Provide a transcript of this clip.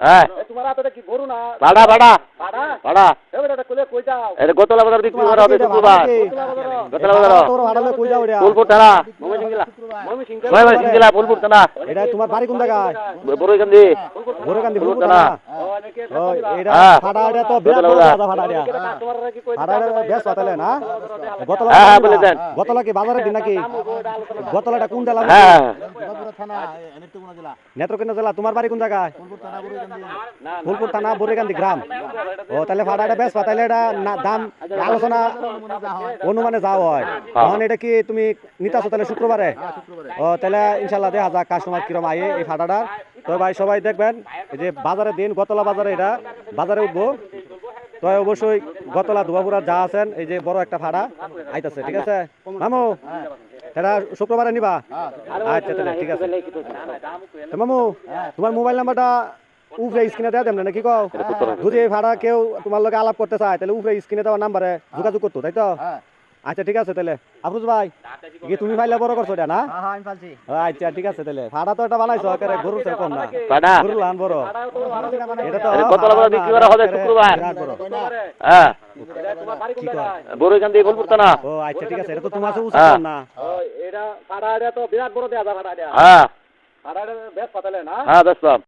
হ্যাঁ তোমার হাতে কি গরু না ভাড়া ভাড়া ভাড়া ভাড়া এবারে এটা কইলে কই যাও এটা গতলা বাজার বিক্রি করা হবে শুক্রবার গতলা বাজার তোর ভাড়া লয়ে কই যাও রে ফুলপুর থানা ময়মনসিংহ জেলা ফুলপুর থানা এটা তোমার বাড়ি কোন জায়গায় বড়ইকান্দি গোরেকান্দি ফুলপুর ফুলপুর থানা থানা ও এটা হ্যাঁ। ফাটা এটা তো বিরাট বড় দাদা ফাটা এটা ফাটা এটা বেশ পাতালে না গতলা হ্যাঁ হ্যাঁ বলে দেন গতলা কি বাজারের দিন নাকি গতলাটা কোন জেলা হ্যাঁ নেত্রকোনা জেলা তোমার বাড়ি কোন জায়গায় ফুলপুর থানা বড়ইকান্দি গ্রাম ও তাহলে ফাটা এটা বেশ পাতালে এটা দাম আলোচনা অনুমানে যাও হয় তখন এটা কি তুমি নিতাছো তাহলে শুক্রবারে ও তাহলে ইনশাল্লাহ দেখা যাক কাস্টমার কিরম আয়ে এই ফাটাটা তো ভাই সবাই দেখবেন এই যে বাজারের দিন গতলা বাজারে এটা বাজারে উঠবো তো অবশ্যই গতলা ধোয়াপুরা যা আছেন এই যে বড় একটা ফাড়া আইতাছে ঠিক আছে মামু এটা শুক্রবারে নিবা আচ্ছা তাহলে ঠিক আছে তো মামু তোমার মোবাইল নাম্বারটা উপরে স্ক্রিনে দেওয়া দেন নাকি কও যদি এই ভাড়া কেউ তোমার লগে আলাপ করতে চায় তাহলে উপরে স্ক্রিনে দেওয়া নাম্বারে যোগাযোগ করতো তাই তো আচ্ছা ঠিক আছে তাহলে আফরোজ ভাই কি তুমি ফাইলে বড় করছো এটা না আমি ফালছি আচ্ছা ঠিক আছে তাহলে ভাড়া তো এটা বানাইছো একেবারে গরুর চেয়ে কম না ভাড়া গরুর লান বড় এটা তো গতলা বাজার বিক্রি করা হবে শুক্রবার বিরাট বড় হ্যাঁ কি কয় বড়ইকান্দি ফুলপুর থানা ও আচ্ছা ঠিক আছে এটা তো তোমার চেয়ে উচিত কম না এটা ভাড়া এটা তো বিরাট বড় দেয়া ভাড়া দেয়া হ্যাঁ ভাড়া বেশ পাতালে না হ্যাঁ বেশ